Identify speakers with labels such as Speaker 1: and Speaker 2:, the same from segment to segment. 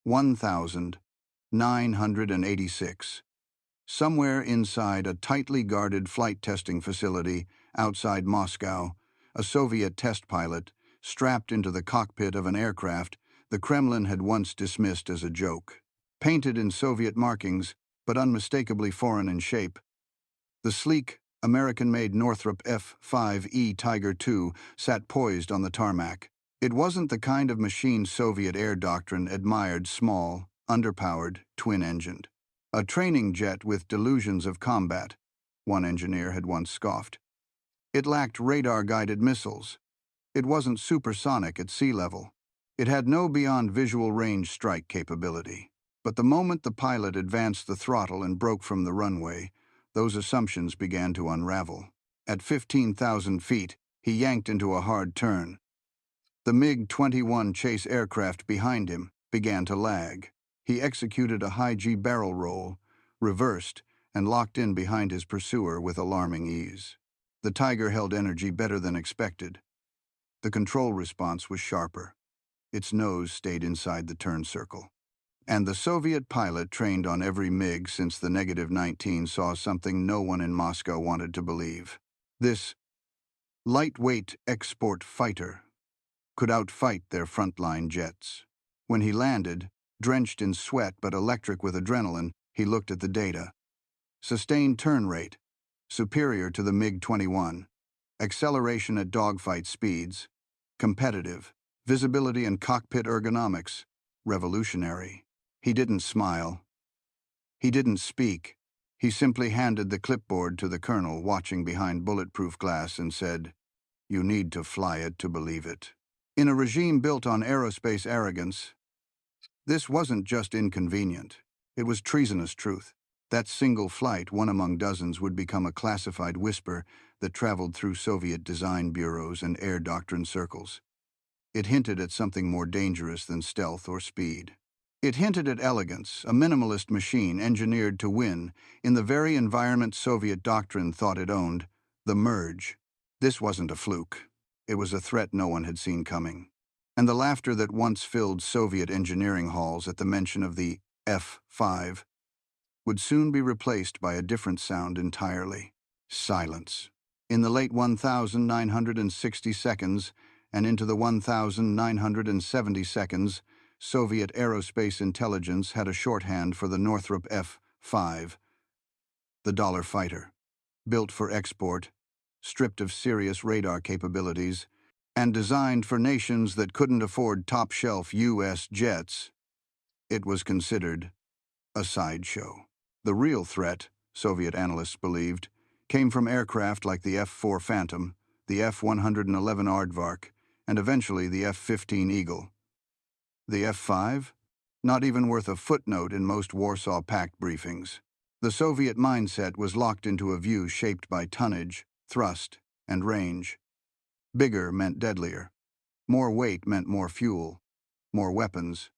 Speaker 1: 1986. Somewhere inside a tightly guarded flight testing facility outside Moscow, a Soviet test pilot, strapped into the cockpit of an aircraft the Kremlin had once dismissed as a joke. Painted in Soviet markings, but unmistakably foreign in shape, the sleek, American-made Northrop F-5E Tiger II sat poised on the tarmac. It wasn't the kind of machine Soviet air doctrine admired: small, underpowered, twin-engined. A training jet with delusions of combat, one engineer had once scoffed. It lacked radar-guided missiles. It wasn't supersonic at sea level. It had no beyond visual range strike capability. But the moment the pilot advanced the throttle and broke from the runway, those assumptions began to unravel. At 15,000 feet, he yanked into a hard turn. The MiG-21 chase aircraft behind him began to lag. He executed a high-G barrel roll, reversed, and locked in behind his pursuer with alarming ease. The Tiger held energy better than expected. The control response was sharper. Its nose stayed inside the turn circle. And the Soviet pilot trained on every MiG since the -19 saw something no one in Moscow wanted to believe. This lightweight export fighter could outfight their frontline jets. When he landed, drenched in sweat but electric with adrenaline, he looked at the data. Sustained turn rate, superior to the MiG-21. Acceleration at dogfight speeds, competitive. Visibility and cockpit ergonomics, revolutionary. He didn't smile. He didn't speak. He simply handed the clipboard to the colonel watching behind bulletproof glass and said, "You need to fly it to believe it." In a regime built on aerospace arrogance, this wasn't just inconvenient. It was treasonous truth. That single flight, one among dozens, would become a classified whisper that traveled through Soviet design bureaus and air doctrine circles. It hinted at something more dangerous than stealth or speed. It hinted at elegance, a minimalist machine engineered to win in the very environment Soviet doctrine thought it owned, the merge. This wasn't a fluke. It was a threat no one had seen coming. And the laughter that once filled Soviet engineering halls at the mention of the F-5 would soon be replaced by a different sound entirely: silence. In the late 1960 seconds and into the 1970 seconds, Soviet aerospace intelligence had a shorthand for the Northrop F-5, the dollar fighter, built for export, stripped of serious radar capabilities, and designed for nations that couldn't afford top-shelf U.S. jets. It was considered a sideshow. The real threat, Soviet analysts believed, came from aircraft like the F-4 Phantom, the F-111 Aardvark, and eventually the F-15 Eagle. The F-5? Not even worth a footnote in most Warsaw Pact briefings. The Soviet mindset was locked into a view shaped by tonnage, thrust, and range. Bigger meant deadlier. More weight meant more fuel, more weapons,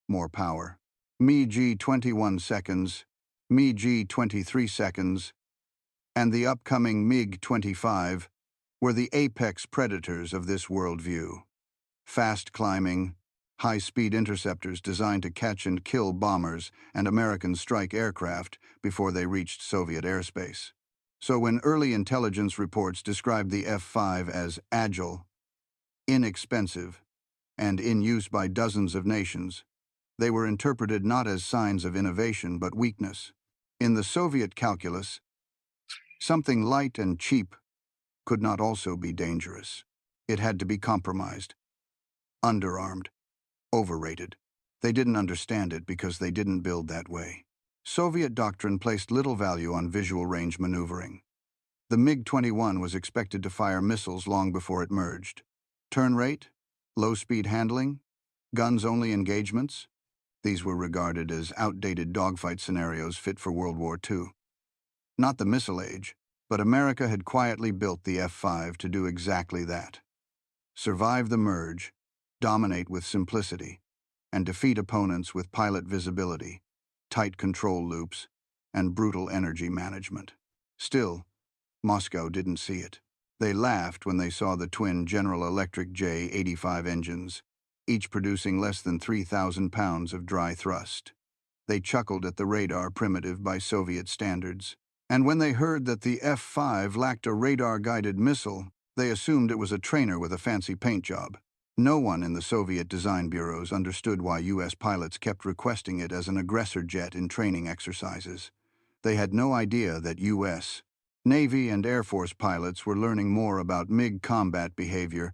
Speaker 1: more power. MiG 21 seconds, MiG 23 seconds, and the upcoming MiG-25 were the apex predators of this worldview. Fast-climbing, high-speed interceptors designed to catch and kill bombers and American strike aircraft before they reached Soviet airspace. So when early intelligence reports described the F-5 as agile, inexpensive, and in use by dozens of nations, they were interpreted not as signs of innovation but weakness. In the Soviet calculus, something light and cheap could not also be dangerous. It had to be compromised, underarmed, overrated. They didn't understand it because they didn't build that way. Soviet doctrine placed little value on visual range maneuvering. The MiG-21 was expected to fire missiles long before it merged. Turn rate? Low-speed handling? Guns-only engagements? These were regarded as outdated dogfight scenarios fit for World War II. Not the missile age, but America had quietly built the F-5 to do exactly that. Survive the merge, dominate with simplicity, and defeat opponents with pilot visibility, tight control loops, and brutal energy management. Still, Moscow didn't see it. They laughed when they saw the twin General Electric J-85 engines, each producing less than 3,000 pounds of dry thrust. They chuckled at the radar primitive by Soviet standards. And when they heard that the F-5 lacked a radar-guided missile, they assumed it was a trainer with a fancy paint job. No one in the Soviet design bureaus understood why U.S. pilots kept requesting it as an aggressor jet in training exercises. They had no idea that U.S. Navy and Air Force pilots were learning more about MiG combat behavior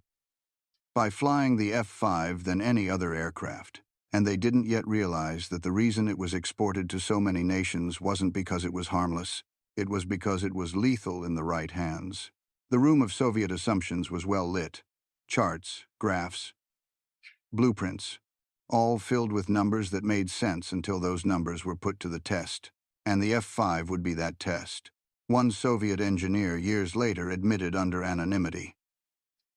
Speaker 1: by flying the F-5 than any other aircraft. And they didn't yet realize that the reason it was exported to so many nations wasn't because it was harmless. It was because it was lethal in the right hands. The room of Soviet assumptions was well lit. Charts, graphs, blueprints, all filled with numbers that made sense until those numbers were put to the test. And the F-5 would be that test. One Soviet engineer years later admitted under anonymity,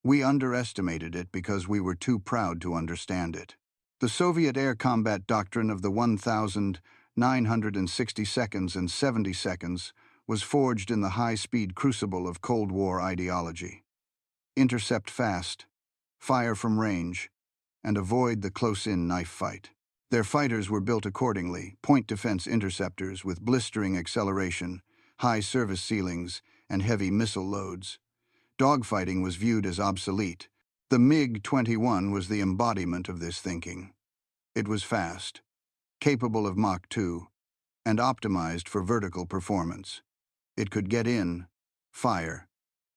Speaker 1: "We underestimated it because we were too proud to understand it." The Soviet air combat doctrine of the 1,960 seconds and 70 seconds was forged in the high-speed crucible of Cold War ideology. Intercept fast, fire from range, and avoid the close-in knife fight. Their fighters were built accordingly, point defense interceptors with blistering acceleration, high service ceilings, and heavy missile loads. Dogfighting was viewed as obsolete. The MiG-21 was the embodiment of this thinking. It was fast, capable of Mach 2, and optimized for vertical performance. It could get in, fire,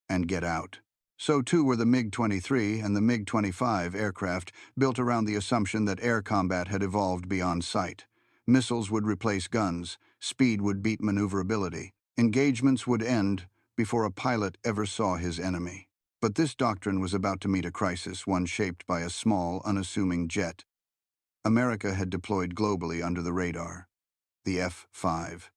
Speaker 1: and get out. So too were the MiG-23 and the MiG-25 aircraft, built around the assumption that air combat had evolved beyond sight. Missiles would replace guns, speed would beat maneuverability, engagements would end before a pilot ever saw his enemy. But this doctrine was about to meet a crisis, one shaped by a small, unassuming jet America had deployed globally under the radar: the F-5.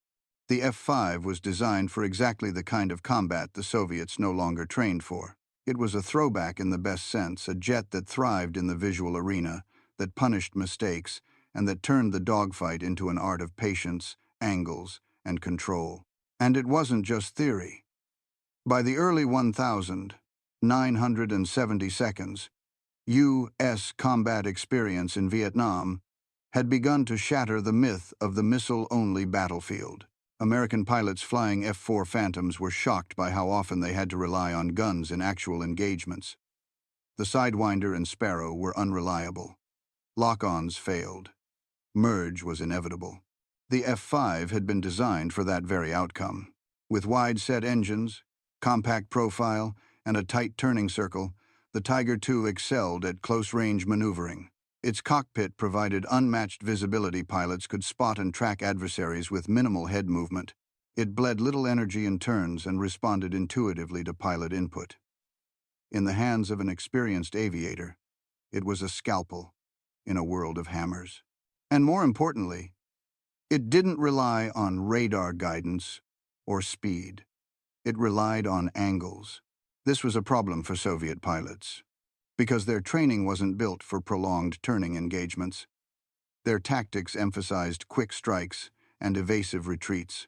Speaker 1: The F-5 was designed for exactly the kind of combat the Soviets no longer trained for. It was a throwback in the best sense, a jet that thrived in the visual arena, that punished mistakes, and that turned the dogfight into an art of patience, angles, and control. And it wasn't just theory. By the early 1,970 seconds, U.S. combat experience in Vietnam had begun to shatter the myth of the missile-only battlefield. American pilots flying F-4 Phantoms were shocked by how often they had to rely on guns in actual engagements. The Sidewinder and Sparrow were unreliable. Lock-ons failed. Merge was inevitable. The F-5 had been designed for that very outcome. With wide-set engines, compact profile, and a tight turning circle, the Tiger II excelled at close-range maneuvering. Its cockpit provided unmatched visibility. Pilots could spot and track adversaries with minimal head movement. It bled little energy in turns and responded intuitively to pilot input. In the hands of an experienced aviator, it was a scalpel in a world of hammers. And more importantly, it didn't rely on radar guidance or speed. It relied on angles. This was a problem for Soviet pilots, because their training wasn't built for prolonged turning engagements. Their tactics emphasized quick strikes and evasive retreats.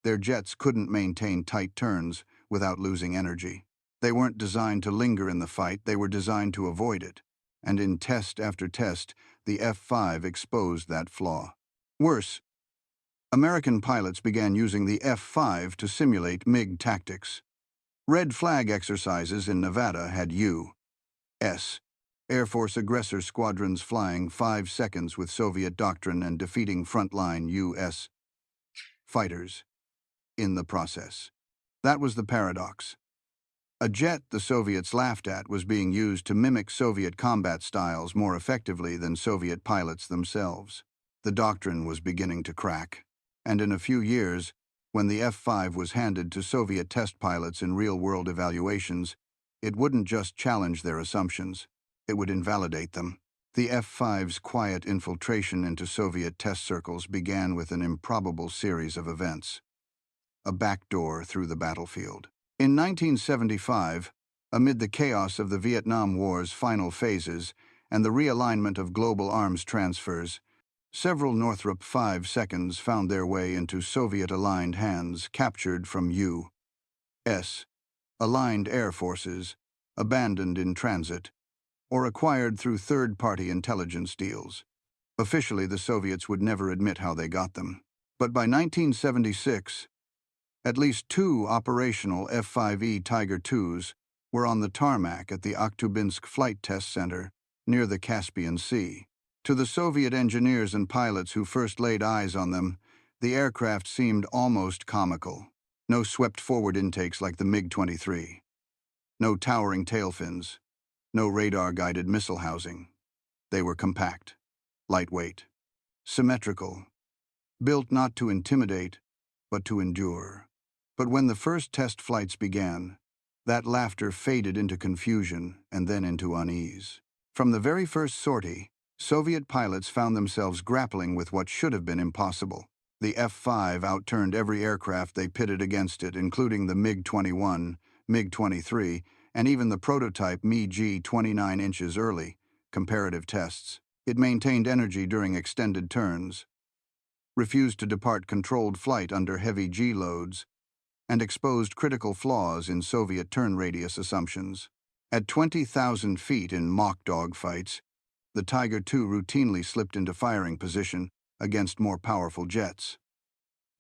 Speaker 1: Their jets couldn't maintain tight turns without losing energy. They weren't designed to linger in the fight, they were designed to avoid it. And in test after test, the F-5 exposed that flaw. Worse, American pilots began using the F-5 to simulate MiG tactics. Red flag exercises in Nevada had U.S. Air Force aggressor squadrons flying 5 seconds with Soviet doctrine and defeating frontline U.S. fighters in the process. That was the paradox. A jet the Soviets laughed at was being used to mimic Soviet combat styles more effectively than Soviet pilots themselves. The doctrine was beginning to crack. And in a few years, when the F-5 was handed to Soviet test pilots in real-world evaluations, it wouldn't just challenge their assumptions, it would invalidate them. The F-5's quiet infiltration into Soviet test circles began with an improbable series of events: a backdoor through the battlefield. In 1975, amid the chaos of the Vietnam War's final phases and the realignment of global arms transfers, several Northrop 5 seconds found their way into Soviet-aligned hands, captured from U.S. aligned air forces, abandoned in transit, or acquired through third-party intelligence deals. Officially, the Soviets would never admit how they got them. But by 1976, at least 2 operational F-5E Tiger IIs were on the tarmac at the Akhtubinsk Flight Test Center near the Caspian Sea. To the Soviet engineers and pilots who first laid eyes on them, the aircraft seemed almost comical. No swept-forward intakes like the MiG-23. No towering tail fins. No radar-guided missile housing. They were compact, lightweight, symmetrical, built not to intimidate, but to endure. But when the first test flights began, that laughter faded into confusion and then into unease. From the very first sortie, Soviet pilots found themselves grappling with what should have been impossible. The F-5 outturned every aircraft they pitted against it, including the MiG-21, MiG-23, and even the prototype MiG 29 inches early, comparative tests. It maintained energy during extended turns, refused to depart controlled flight under heavy G-loads, and exposed critical flaws in Soviet turn radius assumptions. At 20,000 feet in mock dogfights, the Tiger II routinely slipped into firing position against more powerful jets.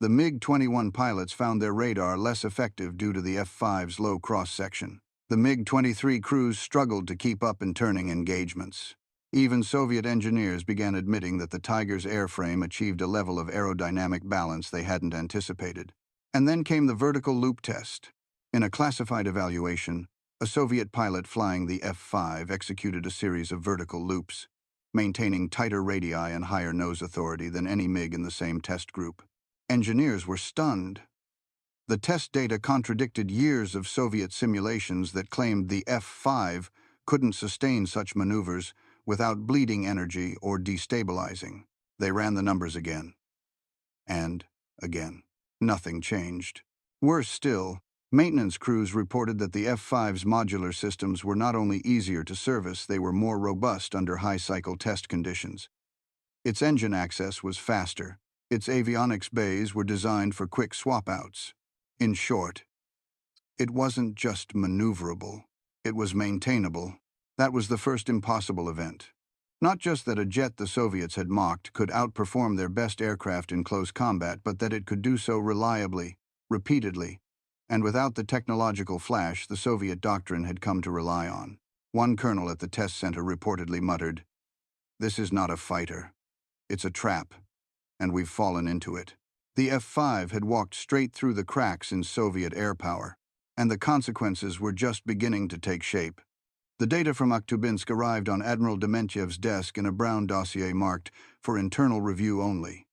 Speaker 1: The MiG-21 pilots found their radar less effective due to the F-5's low cross-section. The MiG-23 crews struggled to keep up in turning engagements. Even Soviet engineers began admitting that the Tiger's airframe achieved a level of aerodynamic balance they hadn't anticipated. And then came the vertical loop test. In a classified evaluation, a Soviet pilot flying the F-5 executed a series of vertical loops, maintaining tighter radii and higher nose authority than any MiG in the same test group. Engineers were stunned. The test data contradicted years of Soviet simulations that claimed the F-5 couldn't sustain such maneuvers without bleeding energy or destabilizing. They ran the numbers again. And again. Nothing changed. Worse still, maintenance crews reported that the F-5's modular systems were not only easier to service, they were more robust under high-cycle test conditions. Its engine access was faster. Its avionics bays were designed for quick swap-outs. In short, it wasn't just maneuverable. It was maintainable. That was the first impossible event. Not just that a jet the Soviets had mocked could outperform their best aircraft in close combat, but that it could do so reliably, repeatedly, and without the technological flash the Soviet doctrine had come to rely on. One colonel at the test center reportedly muttered, "This is not a fighter. It's a trap, and we've fallen into it." The F-5 had walked straight through the cracks in Soviet air power, and the consequences were just beginning to take shape. The data from Akhtubinsk arrived on Admiral Dementьev's desk in a brown dossier marked for internal review only.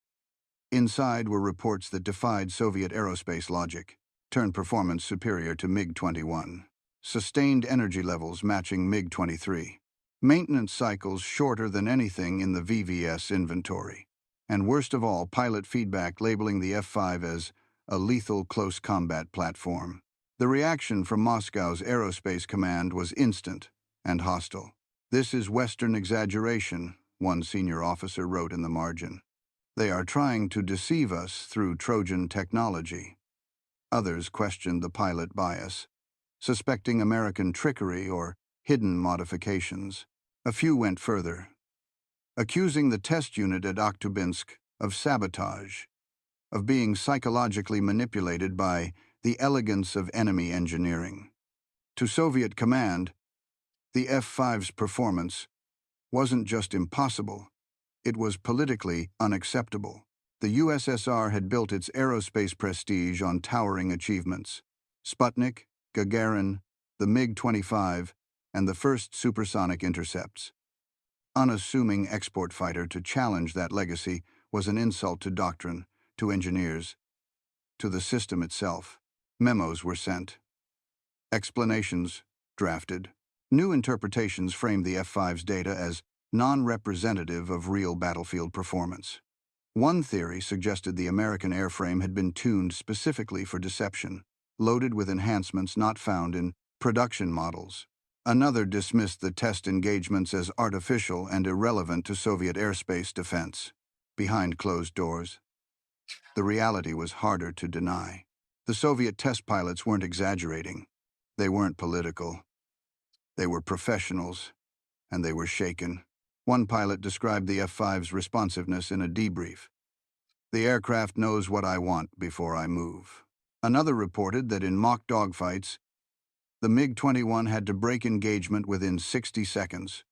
Speaker 1: Inside were reports that defied Soviet aerospace logic. Turn performance superior to MiG-21. Sustained energy levels matching MiG-23. Maintenance cycles shorter than anything in the VVS inventory. And worst of all, pilot feedback labeling the F-5 as a lethal close combat platform. The reaction from Moscow's Aerospace Command was instant and hostile. "This is Western exaggeration," one senior officer wrote in the margin. "They are trying to deceive us through Trojan technology." Others questioned the pilot bias, suspecting American trickery or hidden modifications. A few went further, accusing the test unit at Akhtubinsk of sabotage, of being psychologically manipulated by the elegance of enemy engineering. To Soviet command, the F-5's performance wasn't just impossible, it was politically unacceptable. The USSR had built its aerospace prestige on towering achievements: Sputnik, Gagarin, the MiG-25, and the first supersonic intercepts. Unassuming export fighter to challenge that legacy was an insult to doctrine, to engineers, to the system itself. Memos were sent. Explanations drafted. New interpretations framed the F-5's data as non-representative of real battlefield performance. One theory suggested the American airframe had been tuned specifically for deception, loaded with enhancements not found in production models. Another dismissed the test engagements as artificial and irrelevant to Soviet airspace defense. Behind closed doors, the reality was harder to deny. The Soviet test pilots weren't exaggerating. They weren't political. They were professionals, and they were shaken. One pilot described the F-5's responsiveness in a debrief. "The aircraft knows what I want before I move." Another reported that in mock dogfights, the MiG-21 had to break engagement within 60 seconds,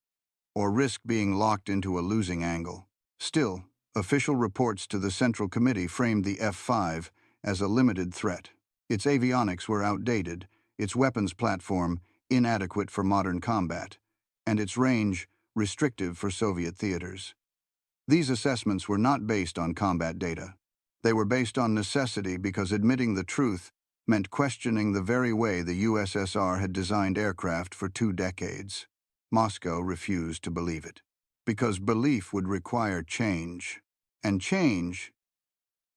Speaker 1: or risk being locked into a losing angle. Still, official reports to the Central Committee framed the F-5 as a limited threat. Its avionics were outdated, its weapons platform inadequate for modern combat, and its range restrictive for Soviet theaters. These assessments were not based on combat data. They were based on necessity because admitting the truth meant questioning the very way the USSR had designed aircraft for 2 decades. Moscow refused to believe it, because belief would require change. And change,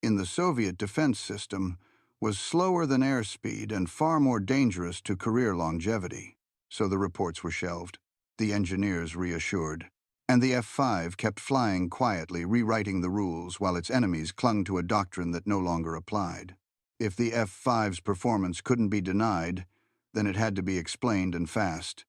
Speaker 1: in the Soviet defense system, was slower than airspeed and far more dangerous to career longevity. So the reports were shelved, the engineers reassured, and the F-5 kept flying quietly, rewriting the rules while its enemies clung to a doctrine that no longer applied. If the F-5's performance couldn't be denied, then it had to be explained, and fast.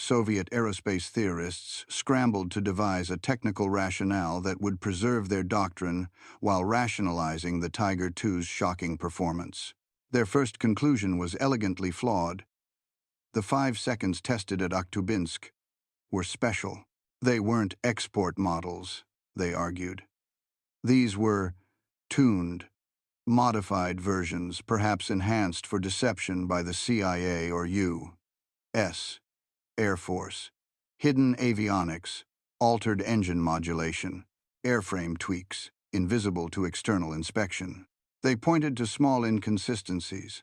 Speaker 1: Soviet aerospace theorists scrambled to devise a technical rationale that would preserve their doctrine while rationalizing the Tiger II's shocking performance. Their first conclusion was elegantly flawed. The 5 seconds tested at Akhtubinsk were special. They weren't export models, they argued. These were tuned, modified versions, perhaps enhanced for deception by the CIA or U.S. Air Force. Hidden avionics, altered engine modulation, airframe tweaks, invisible to external inspection. They pointed to small inconsistencies: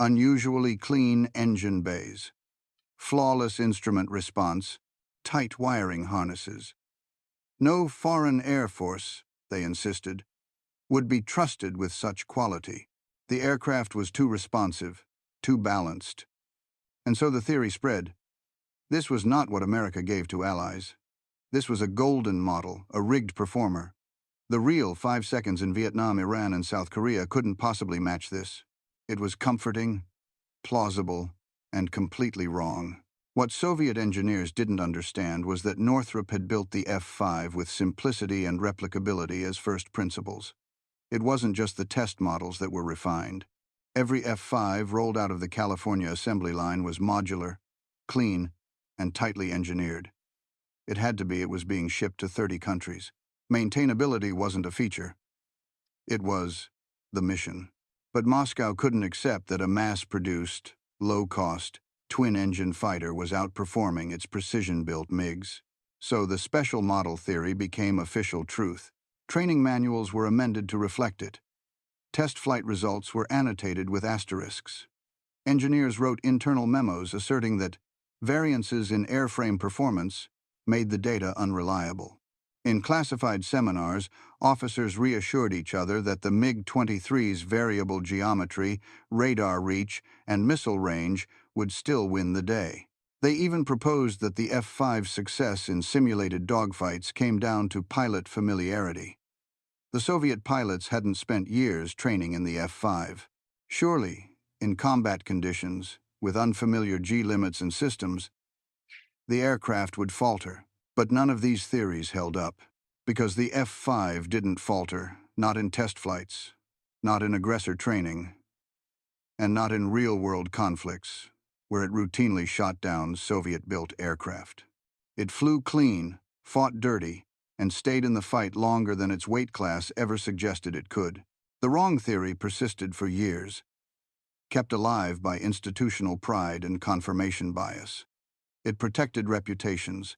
Speaker 1: unusually clean engine bays, flawless instrument response, tight wiring harnesses. No foreign air force, they insisted, would be trusted with such quality. The aircraft was too responsive, too balanced. And so the theory spread. This was not what America gave to allies. This was a golden model, a rigged performer. The real 5 seconds in Vietnam, Iran, and South Korea couldn't possibly match this. It was comforting, plausible, and completely wrong. What Soviet engineers didn't understand was that Northrop had built the F-5 with simplicity and replicability as first principles. It wasn't just the test models that were refined. Every F-5 rolled out of the California assembly line was modular, clean, and tightly engineered. It had to be. It was being shipped to 30 countries. Maintainability wasn't a feature. It was the mission. But Moscow couldn't accept that a mass-produced, low-cost, twin-engine fighter was outperforming its precision-built MiGs. So the special model theory became official truth. Training manuals were amended to reflect it. Test flight results were annotated with asterisks. Engineers wrote internal memos asserting that variances in airframe performance made the data unreliable. In classified seminars, officers reassured each other that the MiG-23's variable geometry, radar reach, and missile range would still win the day. They even proposed that the F-5's success in simulated dogfights came down to pilot familiarity. The Soviet pilots hadn't spent years training in the F-5. Surely, in combat conditions, with unfamiliar G-limits and systems, the aircraft would falter. But none of these theories held up, because the F-5 didn't falter, not in test flights, not in aggressor training, and not in real-world conflicts, where it routinely shot down Soviet-built aircraft. It flew clean, fought dirty, and stayed in the fight longer than its weight class ever suggested it could. The wrong theory persisted for years, kept alive by institutional pride and confirmation bias. It protected reputations.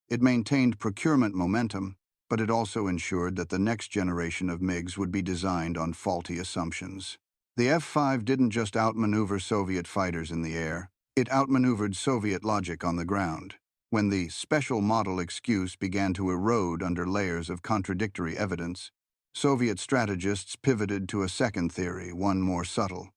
Speaker 1: It maintained procurement momentum, but it also ensured that the next generation of MiGs would be designed on faulty assumptions. The F-5 didn't just outmaneuver Soviet fighters in the air, it outmaneuvered Soviet logic on the ground. When the special model excuse began to erode under layers of contradictory evidence, Soviet strategists pivoted to a second theory, one more subtle,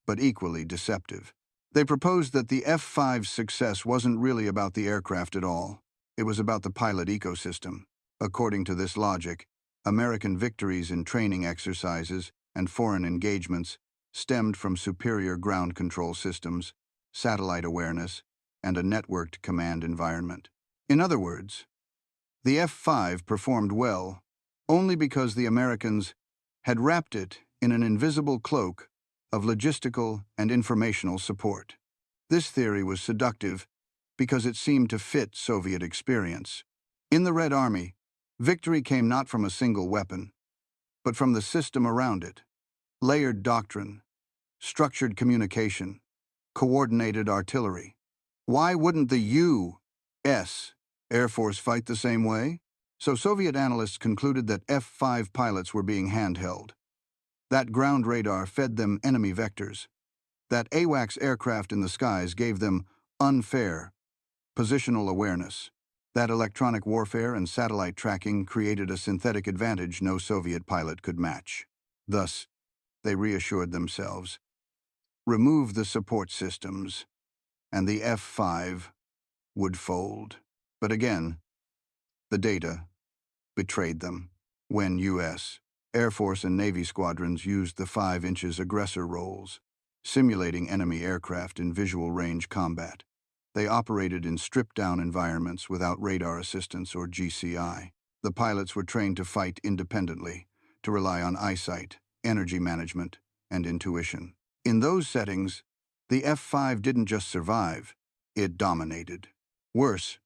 Speaker 1: but equally deceptive. They proposed that the F-5's success wasn't really about the aircraft at all. It was about the pilot ecosystem. According to this logic, American victories in training exercises and foreign engagements stemmed from superior ground control systems, satellite awareness, and a networked command environment. In other words, the F-5 performed well only because the Americans had wrapped it in an invisible cloak of logistical and informational support. This theory was seductive because it seemed to fit Soviet experience. In the Red Army, victory came not from a single weapon, but from the system around it: layered doctrine, structured communication, coordinated artillery. Why wouldn't the U.S. Air Force fight the same way? So Soviet analysts concluded that F-5 pilots were being handheld. That ground radar fed them enemy vectors. That AWACS aircraft in the skies gave them unfair positional awareness. That electronic warfare and satellite tracking created a synthetic advantage no Soviet pilot could match. Thus, they reassured themselves. Remove the support systems, and the F-5 would fold. But again, the data betrayed them. When U.S. Air Force and Navy squadrons used the 5 inches aggressor roles, simulating enemy aircraft in visual range combat, they operated in stripped-down environments without radar assistance or GCI. The pilots were trained to fight independently, to rely on eyesight, energy management, and intuition. In those settings, the F-5 didn't just survive, it dominated. Worse,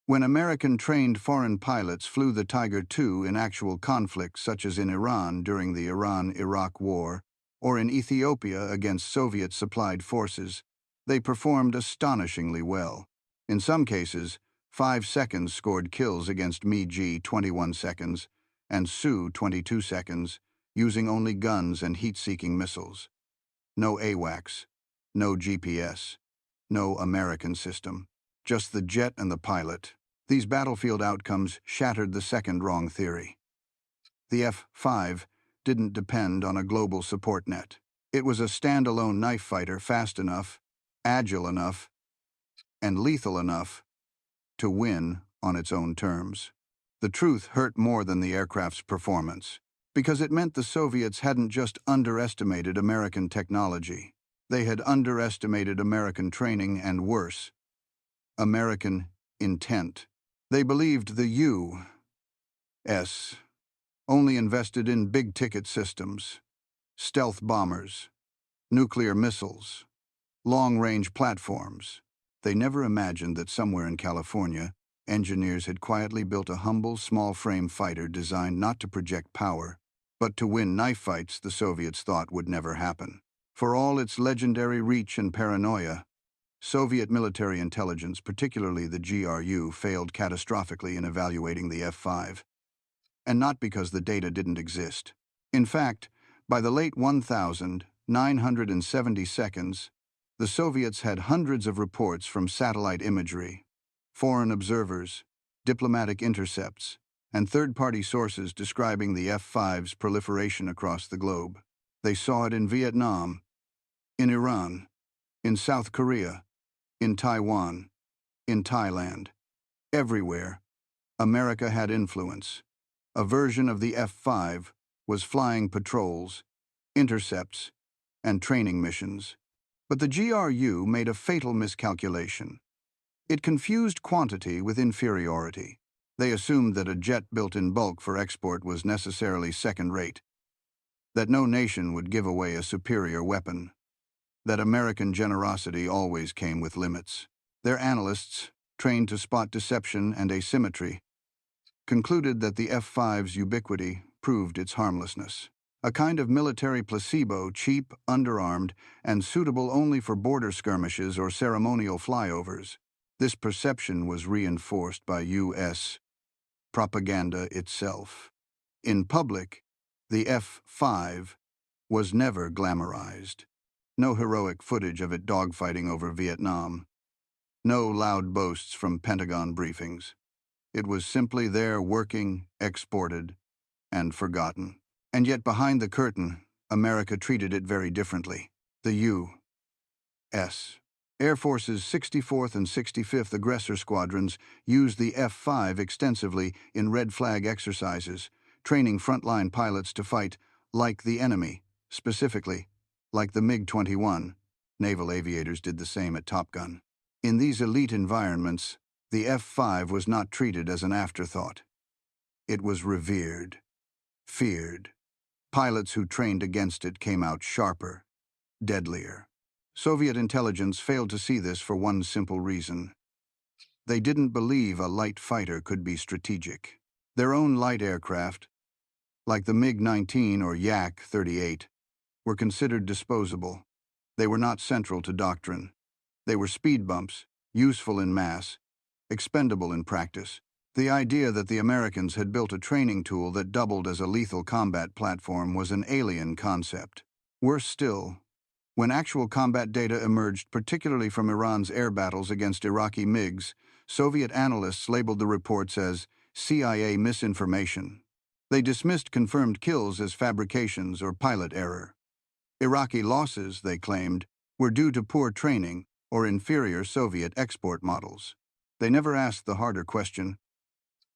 Speaker 1: when American-trained foreign pilots flew the Tiger II in actual conflicts such as in Iran during the Iran-Iraq War, or in Ethiopia against Soviet-supplied forces, they performed astonishingly well. In some cases, 5 seconds scored kills against MiG 21 seconds and Su 22 seconds, using only guns and heat-seeking missiles. No AWACS, no GPS, no American system, just the jet and the pilot. These battlefield outcomes shattered the second wrong theory. The F-5 didn't depend on a global support net. It was a standalone knife fighter fast enough, agile enough, and lethal enough to win on its own terms. The truth hurt more than the aircraft's performance, because it meant the Soviets hadn't just underestimated American technology. They had underestimated American training and, worse, American intent. They believed the U.S. only invested in big-ticket systems, stealth bombers, nuclear missiles, long-range platforms. They never imagined that somewhere in California, engineers had quietly built a humble, small-frame fighter designed not to project power, but to win knife fights the Soviets thought would never happen. For all its legendary reach and paranoia, Soviet military intelligence, particularly the GRU, failed catastrophically in evaluating the F-5. And not because the data didn't exist. In fact, by the late 1970 seconds, the Soviets had hundreds of reports from satellite imagery, foreign observers, diplomatic intercepts, and third-party sources describing the F-5's proliferation across the globe. They saw it in Vietnam, in Iran, in South Korea, in Taiwan, in Thailand. Everywhere, America had influence. A version of the F-5 was flying patrols, intercepts, and training missions. But the GRU made a fatal miscalculation. It confused quantity with inferiority. They assumed that a jet built in bulk for export was necessarily second-rate, that no nation would give away a superior weapon, that American generosity always came with limits. Their analysts, trained to spot deception and asymmetry, concluded that the F-5's ubiquity proved its harmlessness. A kind of military placebo, cheap, underarmed, and suitable only for border skirmishes or ceremonial flyovers. This perception was reinforced by U.S. propaganda itself. In public, the F-5 was never glamorized. No heroic footage of it dogfighting over Vietnam. No loud boasts from Pentagon briefings. It was simply there working, exported, and forgotten. And yet behind the curtain, America treated it very differently. The U.S. Air Force's 64th and 65th Aggressor Squadrons used the F-5 extensively in red flag exercises, training frontline pilots to fight like the enemy, specifically like the MiG-21. Naval aviators did the same at Top Gun. In these elite environments, The F-5 was not treated as an afterthought. It was revered, feared. Pilots who trained against it came out sharper, deadlier. Soviet intelligence failed to see this for one simple reason. They didn't believe a light fighter could be strategic. Their own light aircraft, like the MiG-19 or Yak-38, were considered disposable. They were not central to doctrine. They were speed bumps, useful in mass, expendable in practice. The idea that the Americans had built a training tool that doubled as a lethal combat platform was an alien concept. Worse still, when actual combat data emerged, particularly from Iran's air battles against Iraqi MiGs, Soviet analysts labeled the reports as CIA misinformation. They dismissed confirmed kills as fabrications or pilot error. Iraqi losses, they claimed, were due to poor training or inferior Soviet export models. They never asked the harder question: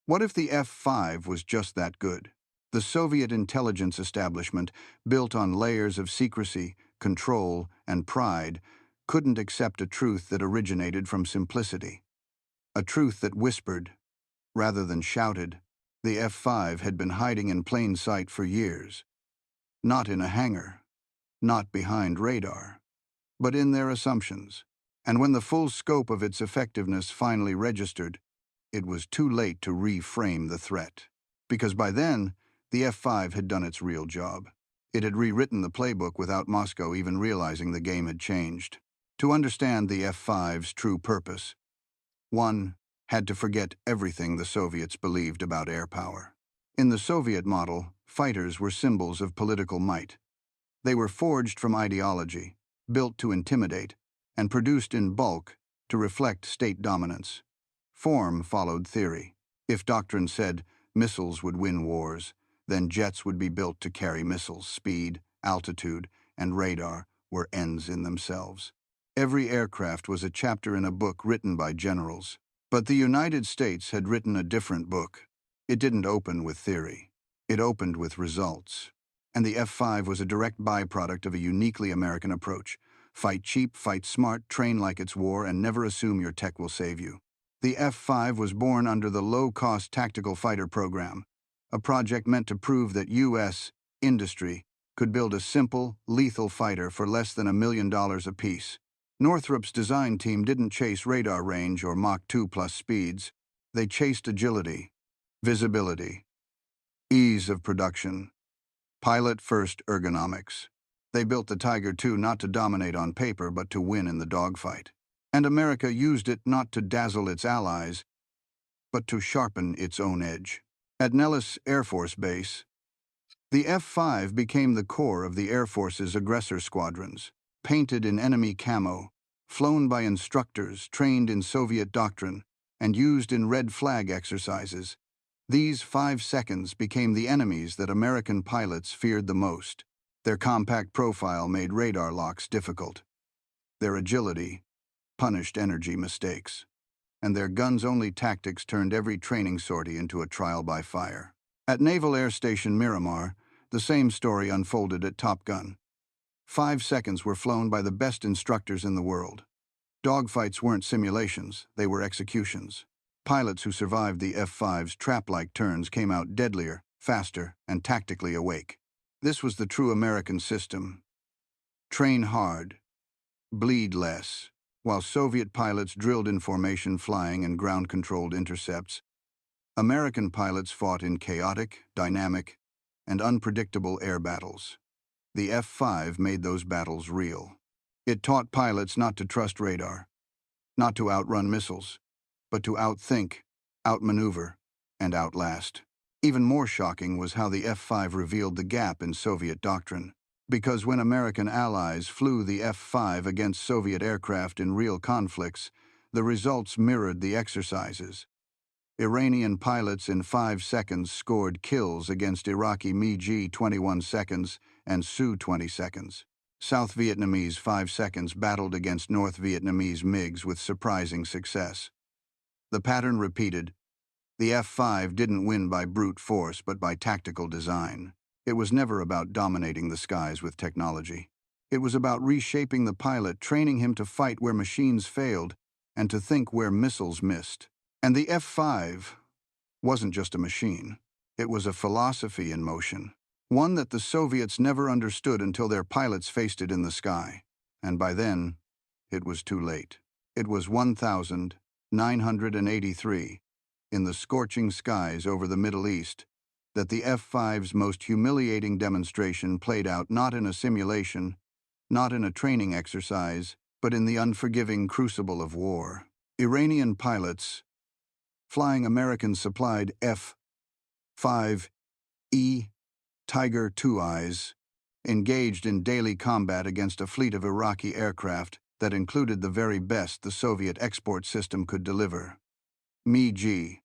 Speaker 1: what if the F-5 was just that good? The Soviet intelligence establishment, built on layers of secrecy, control, and pride, couldn't accept a truth that originated from simplicity. A truth that whispered, rather than shouted. The F-5 had been hiding in plain sight for years. Not in a hangar, not behind radar, but in their assumptions. And when the full scope of its effectiveness finally registered, it was too late to reframe the threat. Because by then, the F-5 had done its real job. It had rewritten the playbook without Moscow even realizing the game had changed. To understand the F-5's true purpose, one had to forget everything the Soviets believed about air power. In the Soviet model, fighters were symbols of political might. They were forged from ideology, built to intimidate, and produced in bulk to reflect state dominance. Form followed theory. If doctrine said missiles would win wars, then jets would be built to carry missiles. Speed, altitude, and radar were ends in themselves. Every aircraft was a chapter in a book written by generals. But the United States had written a different book. It didn't open with theory. It opened with results. And the F-5 was a direct byproduct of a uniquely American approach. Fight cheap, fight smart, train like it's war, and never assume your tech will save you. The F-5 was born under the low-cost tactical fighter program, a project meant to prove that U.S. industry could build a simple, lethal fighter for less than $1 million apiece. Northrop's design team didn't chase radar range or Mach 2+ speeds. They chased agility, visibility, ease of production, pilot-first ergonomics. They built the Tiger II not to dominate on paper, but to win in the dogfight. And America used it not to dazzle its allies, but to sharpen its own edge. At Nellis Air Force Base, the F-5 became the core of the Air Force's aggressor squadrons, painted in enemy camo, flown by instructors trained in Soviet doctrine, and used in red flag exercises. These 5 seconds became the enemies that American pilots feared the most. Their compact profile made radar locks difficult. Their agility punished energy mistakes. And their guns-only tactics turned every training sortie into a trial by fire. At Naval Air Station Miramar, the same story unfolded at Top Gun. 5 seconds were flown by the best instructors in the world. Dogfights weren't simulations, they were executions. Pilots who survived the F-5's trap-like turns came out deadlier, faster, and tactically awake. This was the true American system. Train hard, bleed less. While Soviet pilots drilled in formation flying and ground-controlled intercepts, American pilots fought in chaotic, dynamic, and unpredictable air battles. The F-5 made those battles real. It taught pilots not to trust radar, not to outrun missiles, but to outthink, outmaneuver, and outlast. Even more shocking was how the F-5 revealed the gap in Soviet doctrine. Because when American allies flew the F-5 against Soviet aircraft in real conflicts, the results mirrored the exercises. Iranian pilots in 5 seconds scored kills against Iraqi MiG 21 seconds and Su 20 seconds. South Vietnamese 5 seconds battled against North Vietnamese MiGs with surprising success. The pattern repeated. The F-5 didn't win by brute force, but by tactical design. It was never about dominating the skies with technology. It was about reshaping the pilot, training him to fight where machines failed and to think where missiles missed. And the F-5 wasn't just a machine. It was a philosophy in motion, one that the Soviets never understood until their pilots faced it in the sky. And by then, it was too late. It was 1983, in the scorching skies over the Middle East, that the F-5's most humiliating demonstration played out, not in a simulation, not in a training exercise, but in the unforgiving crucible of war. Iranian pilots, flying American-supplied F-5E Tiger II-Is, engaged in daily combat against a fleet of Iraqi aircraft that included the very best the Soviet export system could deliver. MiG,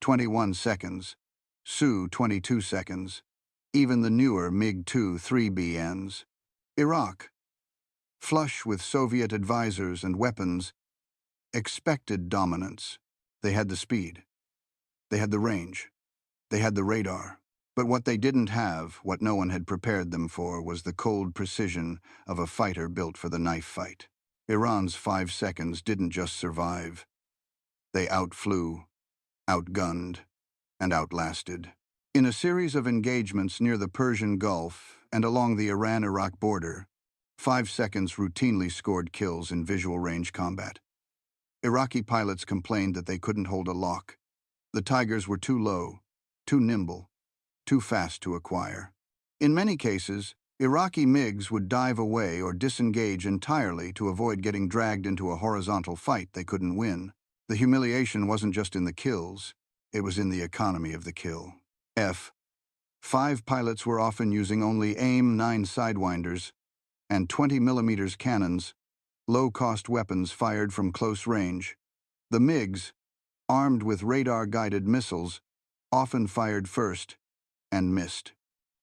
Speaker 1: 21 seconds, Su, 22 seconds, even the newer MiG-2 3BNs. Iraq, flush with Soviet advisors and weapons, expected dominance. They had the speed. They had the range. They had the radar. But what they didn't have, what no one had prepared them for, was the cold precision of a fighter built for the knife fight. Iran's 5 seconds didn't just survive. They outflew, outgunned, and outlasted. In a series of engagements near the Persian Gulf and along the Iran-Iraq border, 5 seconds routinely scored kills in visual range combat. Iraqi pilots complained that they couldn't hold a lock. The Tigers were too low, too nimble, too fast to acquire. In many cases, Iraqi MiGs would dive away or disengage entirely to avoid getting dragged into a horizontal fight they couldn't win. The humiliation wasn't just in the kills, it was in the economy of the kill. F-5 pilots were often using only AIM-9 sidewinders and 20mm cannons, low-cost weapons fired from close range. The MiGs, armed with radar-guided missiles, often fired first and missed.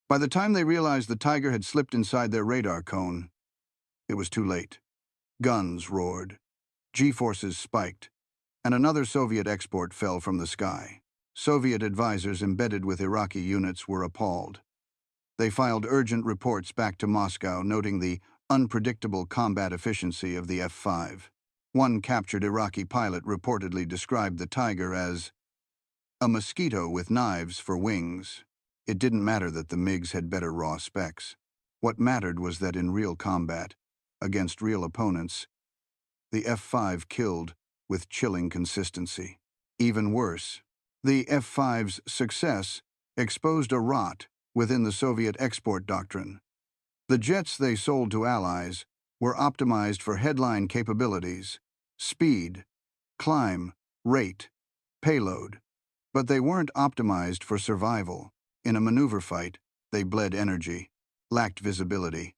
Speaker 1: By the time they realized the Tiger had slipped inside their radar cone, it was too late. Guns roared, G-forces spiked, and another Soviet export fell from the sky. Soviet advisors embedded with Iraqi units were appalled. They filed urgent reports back to Moscow noting the unpredictable combat efficiency of the F-5. One captured Iraqi pilot reportedly described the Tiger as a mosquito with knives for wings. It didn't matter that the MiGs had better raw specs. What mattered was that in real combat, against real opponents, the F-5 killed with chilling consistency. Even worse, the F-5's success exposed a rot within the Soviet export doctrine. The jets they sold to allies were optimized for headline capabilities, speed, climb, rate, payload, but they weren't optimized for survival. In a maneuver fight, they bled energy, lacked visibility,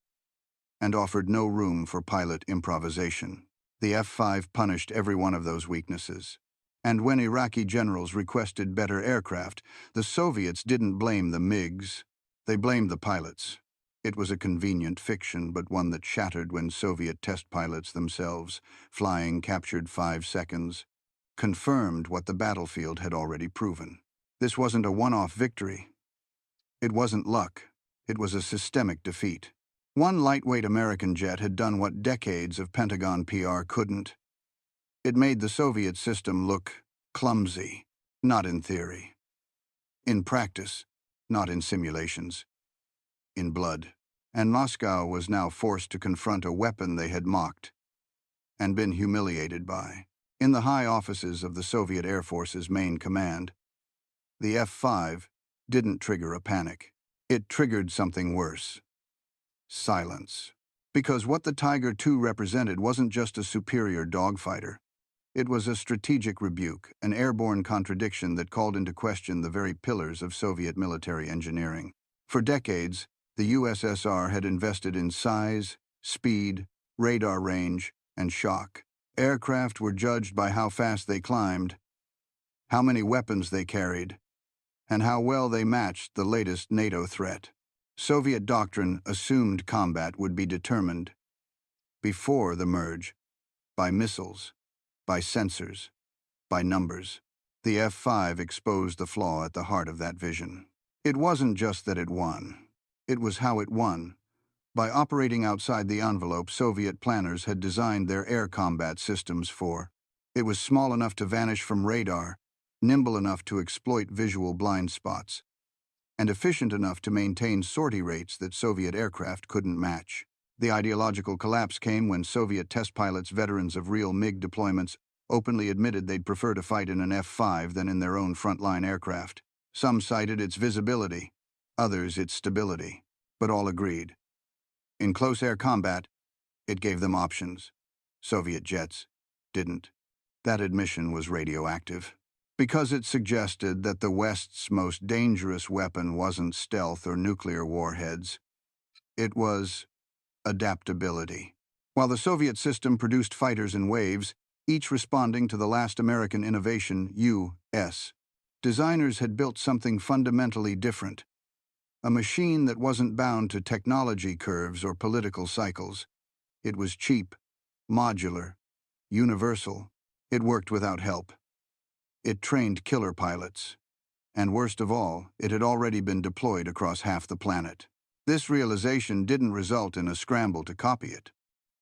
Speaker 1: and offered no room for pilot improvisation. The F-5 punished every one of those weaknesses. And when Iraqi generals requested better aircraft, the Soviets didn't blame the MiGs, they blamed the pilots. It was a convenient fiction, but one that shattered when Soviet test pilots themselves, flying captured 5 seconds, confirmed what the battlefield had already proven. This wasn't a one-off victory. It wasn't luck. It was a systemic defeat. One lightweight American jet had done what decades of Pentagon PR couldn't. It made the Soviet system look clumsy, not in theory. In practice, not in simulations. In blood. And Moscow was now forced to confront a weapon they had mocked and been humiliated by. In the high offices of the Soviet Air Force's main command, the F-5 didn't trigger a panic. It triggered something worse. Silence. Because what the Tiger II represented wasn't just a superior dogfighter. It was a strategic rebuke, an airborne contradiction that called into question the very pillars of Soviet military engineering. For decades, the USSR had invested in size, speed, radar range, and shock. Aircraft were judged by how fast they climbed, how many weapons they carried, and how well they matched the latest NATO threat. Soviet doctrine assumed combat would be determined, before the merge, by missiles, by sensors, by numbers. The F-5 exposed the flaw at the heart of that vision. It wasn't just that it won. It was how it won. By operating outside the envelope Soviet planners had designed their air combat systems for. It was small enough to vanish from radar, nimble enough to exploit visual blind spots, and efficient enough to maintain sortie rates that Soviet aircraft couldn't match. The ideological collapse came when Soviet test pilots, veterans of real MiG deployments, openly admitted they'd prefer to fight in an F-5 than in their own frontline aircraft. Some cited its visibility, others its stability, but all agreed. In close air combat, it gave them options. Soviet jets didn't. That admission was radioactive, because it suggested that the West's most dangerous weapon wasn't stealth or nuclear warheads. It was adaptability. While the Soviet system produced fighters in waves, each responding to the last American innovation, U.S., designers had built something fundamentally different. A machine that wasn't bound to technology curves or political cycles. It was cheap, modular, universal. It worked without help. It trained killer pilots. And worst of all, it had already been deployed across half the planet. This realization didn't result in a scramble to copy it.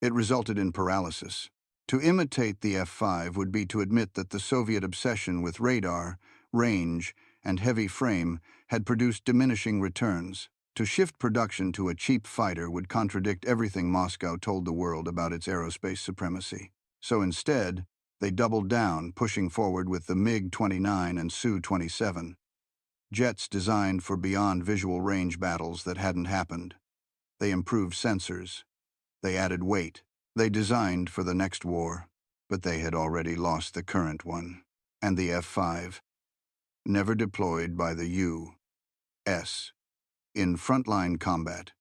Speaker 1: It resulted in paralysis. To imitate the F-5 would be to admit that the Soviet obsession with radar, range, and heavy frame had produced diminishing returns. To shift production to a cheap fighter would contradict everything Moscow told the world about its aerospace supremacy. So instead, they doubled down, pushing forward with the MiG-29 and Su-27. Jets designed for beyond visual range battles that hadn't happened. They improved sensors. They added weight. They designed for the next war, but they had already lost the current one. And the F-5, never deployed by the U.S. in frontline combat,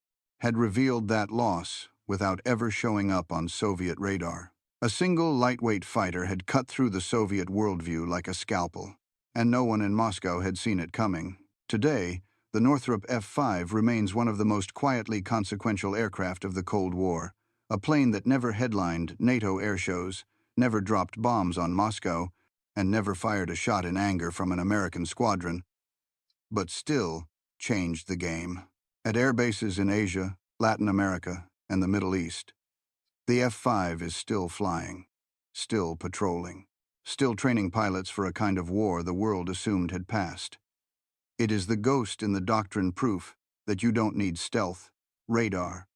Speaker 1: had revealed that loss without ever showing up on Soviet radar. A single lightweight fighter had cut through the Soviet worldview like a scalpel, and no one in Moscow had seen it coming. Today, the Northrop F-5 remains one of the most quietly consequential aircraft of the Cold War, a plane that never headlined NATO airshows, never dropped bombs on Moscow, and never fired a shot in anger from an American squadron, but still changed the game. At air bases in Asia, Latin America, and the Middle East, the F-5 is still flying, still patrolling, still training pilots for a kind of war the world assumed had passed. It is the ghost in the doctrine, proof that you don't need stealth, radar,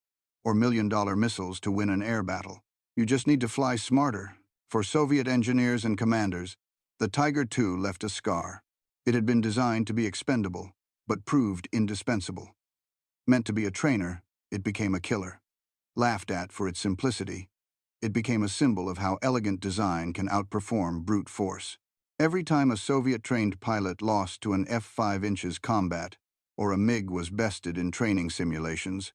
Speaker 1: or million-dollar missiles to win an air battle. You just need to fly smarter. For Soviet engineers and commanders, the Tiger II left a scar. It had been designed to be expendable, but proved indispensable. Meant to be a trainer, it became a killer. Laughed at for its simplicity, it became a symbol of how elegant design can outperform brute force. Every time a Soviet-trained pilot lost to an F-5 inches combat, or a MiG was bested in training simulations,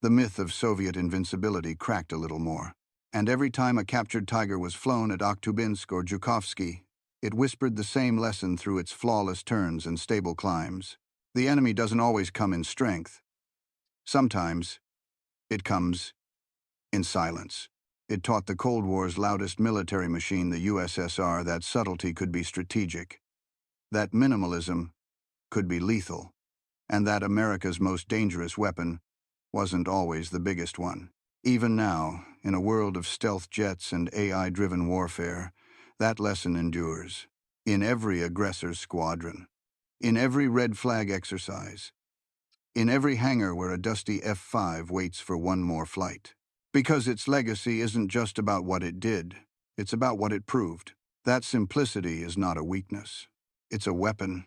Speaker 1: the myth of Soviet invincibility cracked a little more. And every time a captured Tiger was flown at Akhtubinsk or Zhukovsky, it whispered the same lesson through its flawless turns and stable climbs. The enemy doesn't always come in strength. Sometimes, it comes in silence. It taught the Cold War's loudest military machine, the USSR, that subtlety could be strategic, that minimalism could be lethal, and that America's most dangerous weapon wasn't always the biggest one. Even now, in a world of stealth jets and AI-driven warfare, that lesson endures. In every aggressor's squadron, in every red flag exercise, in every hangar where a dusty F-5 waits for one more flight. Because its legacy isn't just about what it did, it's about what it proved. That simplicity is not a weakness. It's a weapon.